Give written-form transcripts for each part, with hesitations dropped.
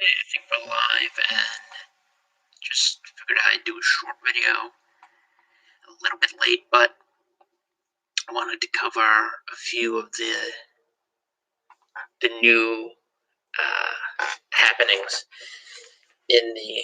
I think we're live and just figured I'd do a short video. A little bit late, but I wanted to cover a few of the new happenings in the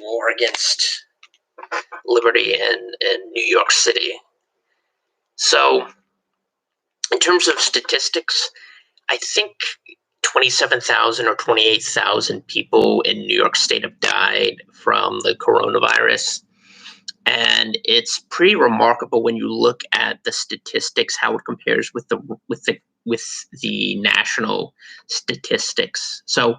war against liberty in New York City. So, in terms of statistics, I think 27,000 or 28,000 people in New York State have died from the coronavirus. And it's pretty remarkable when you look at the statistics, how it compares with the national statistics. So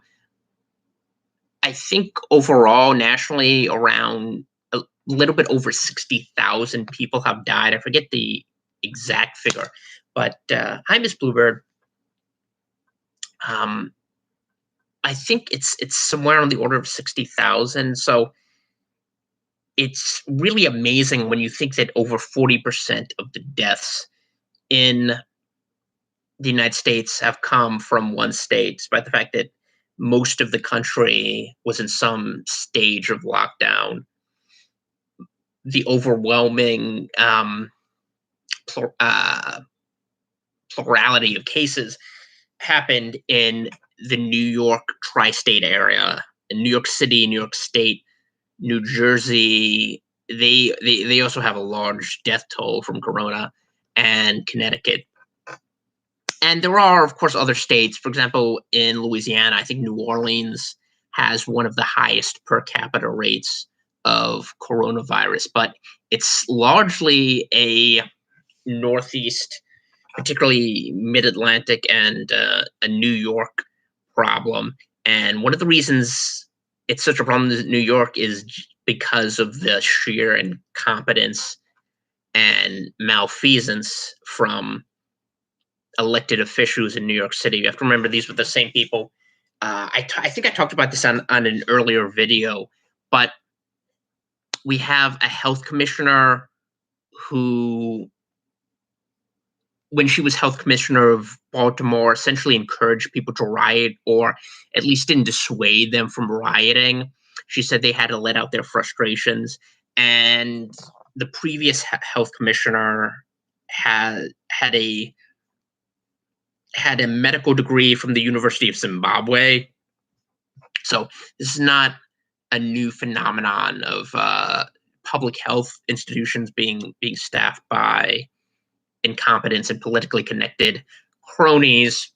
I think overall, nationally, around a little bit over 60,000 people have died. I forget the exact figure, but hi, Miss Bluebird. Um, I think it's somewhere on the order of 60,000. So it's really amazing when you think that over 40% of the deaths in the United States have come from one state, despite the fact that most of the country was in some stage of lockdown. The overwhelming plurality of cases happened in the New York tri-state area, in New York City, New York State, New Jersey. They also have a large death toll from corona, and Connecticut. And there are, of course, other states. For example, in Louisiana, I think New Orleans has one of the highest per capita rates of coronavirus, but it's largely a Northeast, particularly Mid-Atlantic and a New York problem. And one of the reasons it's such a problem in New York is because of the sheer incompetence and malfeasance from elected officials in New York City. You have to remember these were the same people. I think I talked about this on an earlier video, but we have a health commissioner who, when she was health commissioner of Baltimore, essentially encouraged people to riot, or at least didn't dissuade them from rioting. She said they had to let out their frustrations. And the previous health commissioner had a medical degree from the University of Zimbabwe. So this is not a new phenomenon of public health institutions being staffed by incompetence and politically connected cronies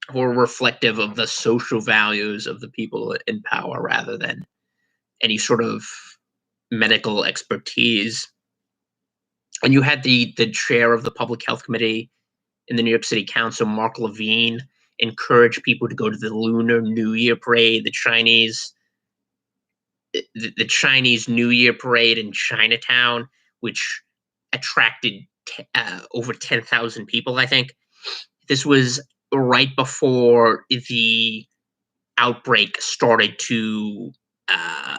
who are reflective of the social values of the people in power rather than any sort of medical expertise. And you had the chair of the public health committee in the New York City Council, Mark Levine, encourage people to go to the Lunar New Year parade, the Chinese New Year parade in Chinatown, which attracted over 10,000 people, I think. This was right before the outbreak started to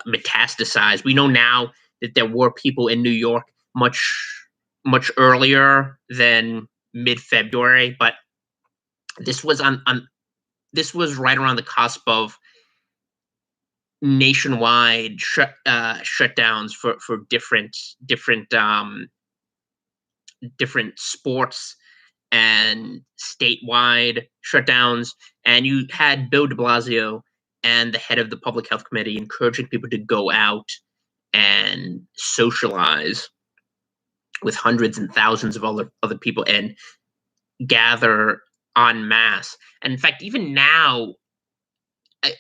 metastasize. We know now that there were people in New York much earlier than mid-February, but this was this was right around the cusp of nationwide shutdowns for different sports and statewide shutdowns. And you had Bill de Blasio and the head of the public health committee encouraging people to go out and socialize with hundreds and thousands of other people and gather en masse. And in fact, even now,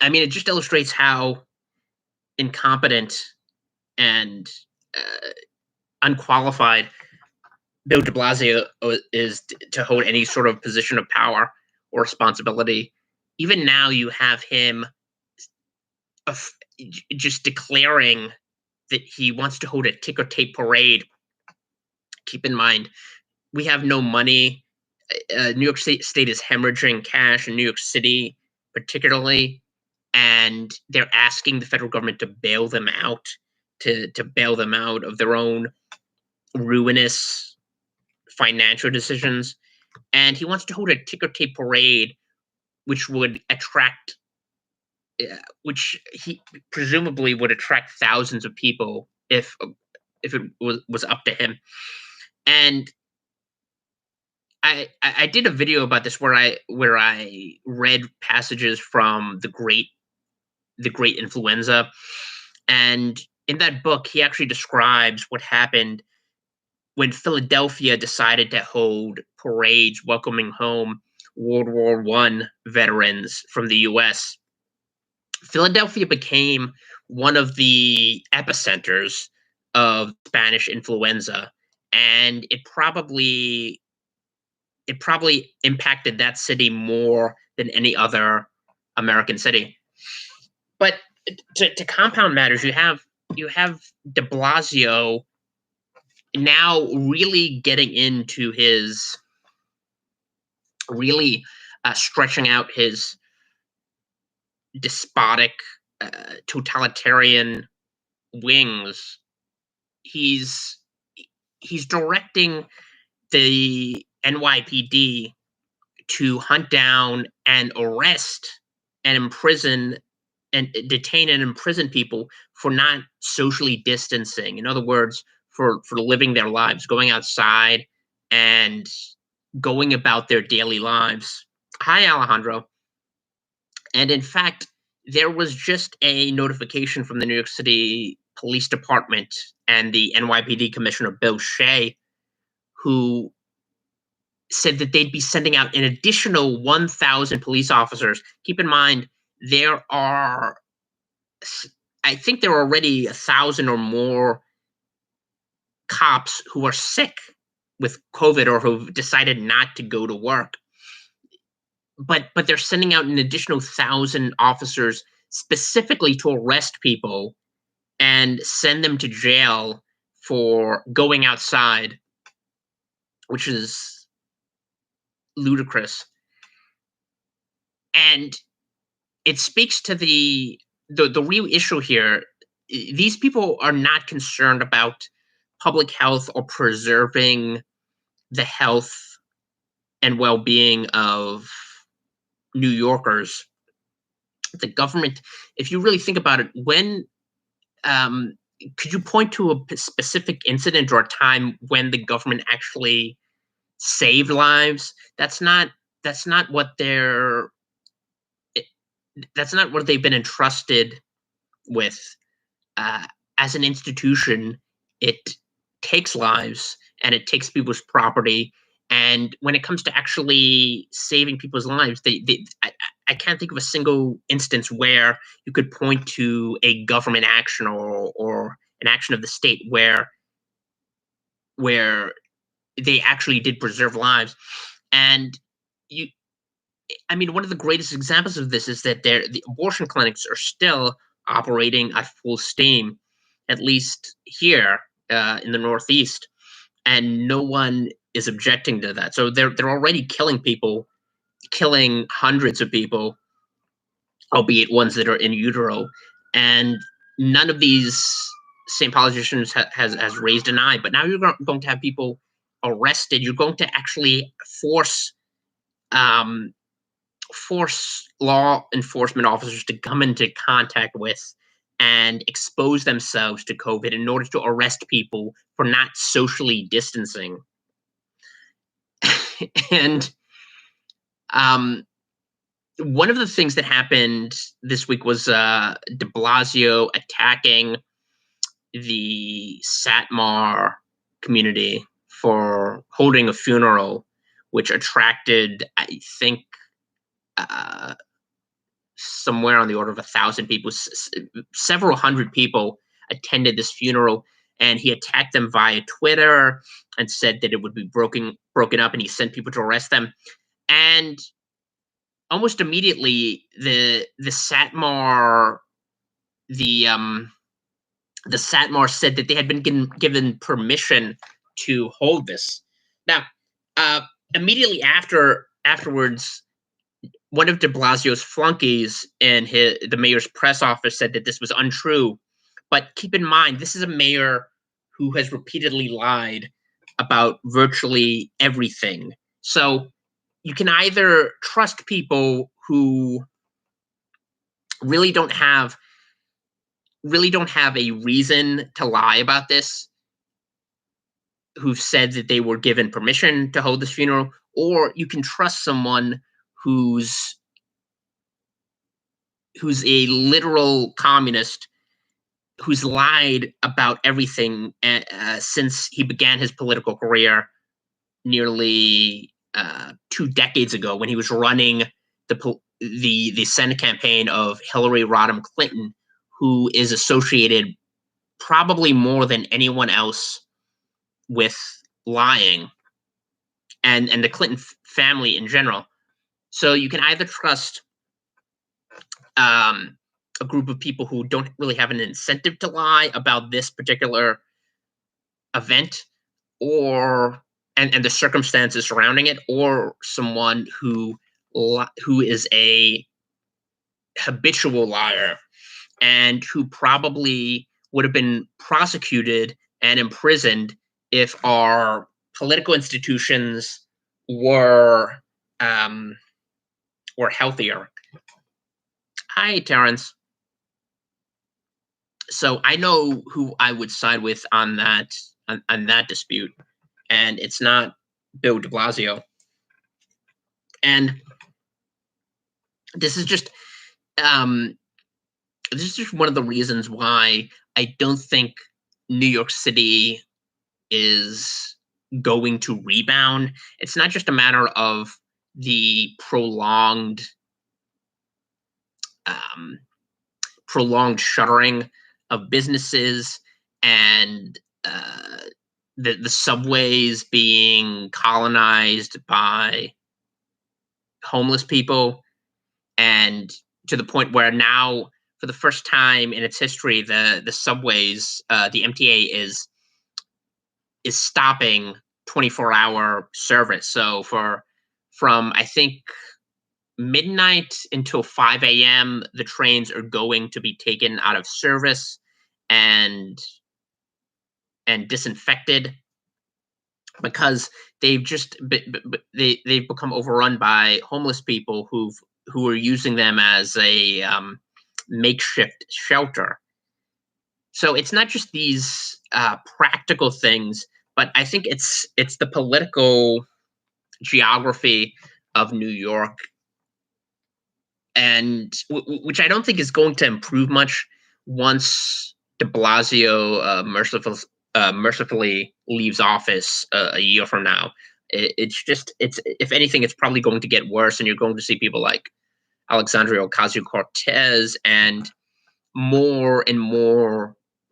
I mean, it just illustrates how incompetent and unqualified Bill de Blasio is to hold any sort of position of power or responsibility. Even now, you have him just declaring that he wants to hold a ticker tape parade. Keep in mind, we have no money. New York State is hemorrhaging cash in New York City, particularly, and they're asking the federal government to bail them out, to bail them out of their own ruinous financial decisions. And he wants to hold a ticker tape parade which would attract, which he presumably would attract thousands of people if it was up to him. And I did a video about this where I read passages from the Great Influenza, and in that book he actually describes what happened when Philadelphia decided to hold parades welcoming home World War I veterans from the U.S. Philadelphia became one of the epicenters of Spanish influenza, and it probably impacted that city more than any other American city. But to compound matters, you have De Blasio now really getting into his really stretching out his despotic, totalitarian wings. He's he's directing the NYPD to hunt down and arrest and imprison and detain and imprison people for not socially distancing. In other words, for living their lives, going outside and going about their daily lives. Hi, Alejandro. And in fact, there was just a notification from the New York City Police Department and the NYPD Commissioner Bill Shea, who said that they'd be sending out an additional 1,000 police officers. Keep in mind, there are, I think there are already 1,000 or more cops who are sick with COVID or who've decided not to go to work. But they're sending out an additional 1,000 officers specifically to arrest people and send them to jail for going outside, which is ludicrous. And it speaks to the real issue here. These people are not concerned about public health or preserving the health and well-being of New Yorkers. The government, if you really think about it, could you point to a specific incident or a time when the government actually saved lives? That's not what that's not what they've been entrusted with. As an institution, it takes lives and it takes people's property. And when it comes to actually saving people's lives, I can't think of a single instance where you could point to a government action or an action of the state where they actually did preserve lives. And one of the greatest examples of this is that the abortion clinics are still operating at full steam, at least here in the Northeast, and no one is objecting to that. So they're already killing people, killing hundreds of people, albeit ones that are in utero, and none of these same politicians has raised an eye. But now you're going to have people arrested. You're going to actually force law enforcement officers to come into contact with and expose themselves to COVID in order to arrest people for not socially distancing. And one of the things that happened this week was de Blasio attacking the Satmar community for holding a funeral, which attracted, I think, somewhere on the order of 1,000 people. Several hundred people attended this funeral, and he attacked them via Twitter and said that it would be broken up, and he sent people to arrest them. And almost immediately, the Satmar said that they had been given permission to hold this. Now, immediately afterwards, one of de Blasio's flunkies in the mayor's press office said that this was untrue. But keep in mind, this is a mayor who has repeatedly lied about virtually everything. So you can either trust people who really don't have a reason to lie about this, who've said that they were given permission to hold this funeral, or you can trust someone who's a literal communist who's lied about everything since he began his political career nearly 2 decades ago, when he was running the Senate campaign of Hillary Rodham Clinton, who is associated probably more than anyone else with lying, and the Clinton family in general. So you can either trust a group of people who don't really have an incentive to lie about this particular event, or and the circumstances surrounding it, or someone who is a habitual liar and who probably would have been prosecuted and imprisoned if our political institutions were healthier. Hi, Terrence. So I know who I would side with on that dispute, and it's not Bill de Blasio. And this is just one of the reasons why I don't think New York City is going to rebound. It's not just a matter of the prolonged shuttering of businesses and the subways being colonized by homeless people, and to the point where now, for the first time in its history, the subways, the MTA is stopping 24-hour service. So from I think midnight until 5 a.m., the trains are going to be taken out of service and disinfected, because they've become overrun by homeless people who are using them as a makeshift shelter. So it's not just these practical things, but I think it's the political geography of New York, and which I don't think is going to improve much once de Blasio mercifully leaves office a year from now. It's if anything, it's probably going to get worse, and you're going to see people like Alexandria Ocasio-Cortez and more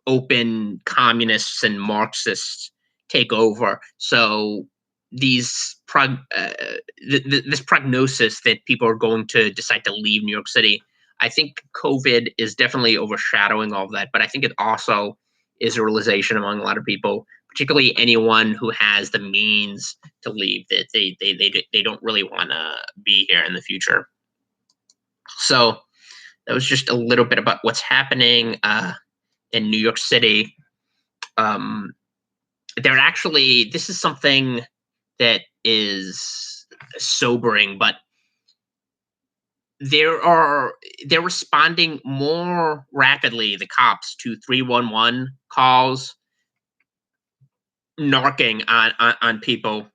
open communists and Marxists take over. So this prognosis that people are going to decide to leave New York City, I think COVID is definitely overshadowing all of that. But I think it also is a realization among a lot of people, particularly anyone who has the means to leave, that they don't really want to be here in the future. So that was just a little bit about what's happening in New York City. This is something that is sobering, but they're responding more rapidly, the cops, to 311 calls, narking on people.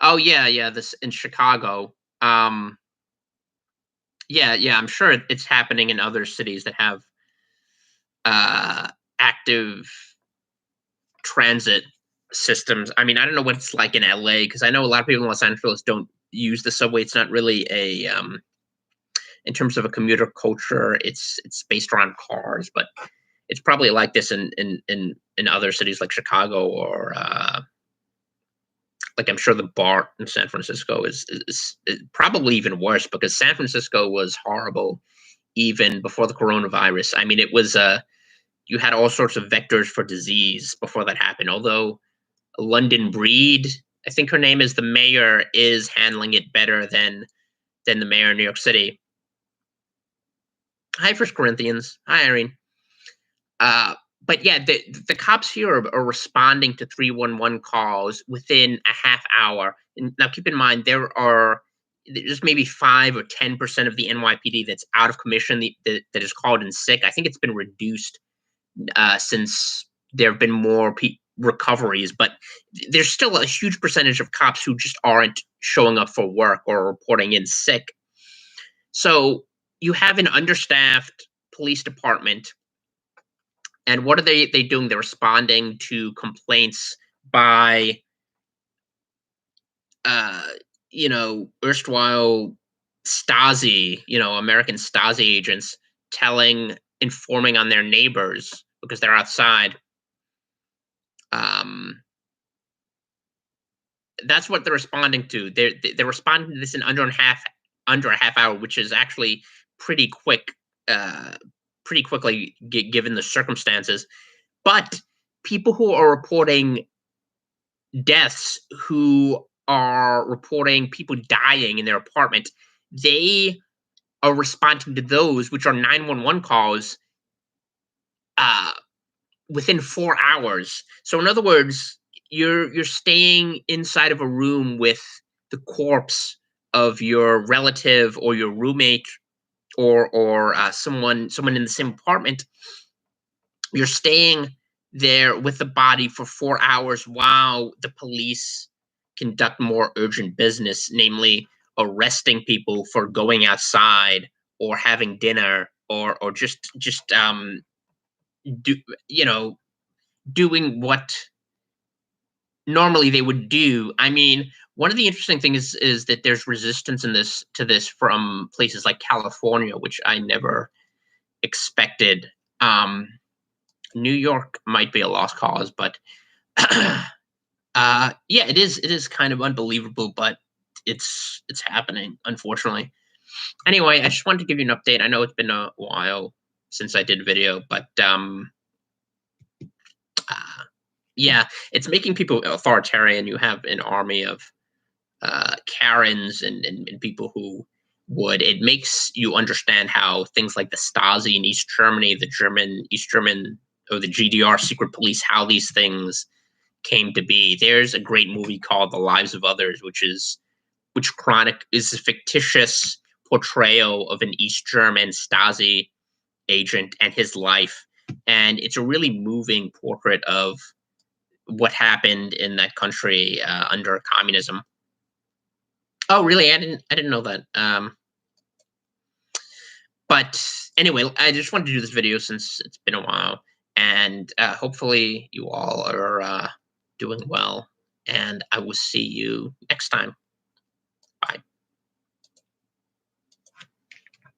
Oh yeah, this in Chicago. Yeah, I'm sure it's happening in other cities that have active transit systems. I mean, I don't know what it's like in LA, because I know a lot of people in Los Angeles don't use the subway. It's not really a in terms of a commuter culture, it's based around cars, but it's probably like this in other cities like Chicago, or like I'm sure the BART in San Francisco is probably even worse, because San Francisco was horrible even before the coronavirus. I mean, it was you had all sorts of vectors for disease before that happened. Although London Breed, I think her name is, the mayor, is handling it better than the mayor of New York City. Hi, First Corinthians. Hi, Irene. but yeah, the cops here are responding to 311 calls within a half hour. And now keep in mind there's maybe 5 or 10% of the NYPD that's out of commission, that is called in sick. I think it's been reduced since there have been more recoveries, but there's still a huge percentage of cops who just aren't showing up for work or reporting in sick. So you have an understaffed police department, and what are they doing? They're responding to complaints by uh, erstwhile Stasi, American Stasi agents informing on their neighbors because they're outside. Um, that's what they're responding to. They're responding to this in under a half hour, which is actually pretty quick, pretty quickly given the circumstances. But people who are reporting deaths, who are reporting people dying in their apartment, they are responding to those, which are 911 calls, uh, within 4 hours. So in other words, you're staying inside of a room with the corpse of your relative or your roommate, or someone in the same apartment. You're staying there with the body for 4 hours while the police conduct more urgent business, namely arresting people for going outside or having dinner, or just do you know doing what normally they would do. I mean, one of the interesting things is that there's resistance to this from places like California, which I never expected. Um, New York might be a lost cause, but yeah, it is kind of unbelievable, but it's happening, unfortunately. Anyway, I just wanted to give you an update. I know it's been a while since I did a video, but uh, yeah, it's making people authoritarian. You have an army of Karens and people who would. It makes you understand how things like the Stasi in East Germany, the East German, or the GDR secret police, how these things came to be. There's a great movie called The Lives of Others, which is a fictitious portrayal of an East German Stasi agent and his life, and it's a really moving portrait of what happened in that country under communism. Oh, really? I didn't know that. But anyway, I just wanted to do this video since it's been a while, and hopefully you all are doing well. And I will see you next time.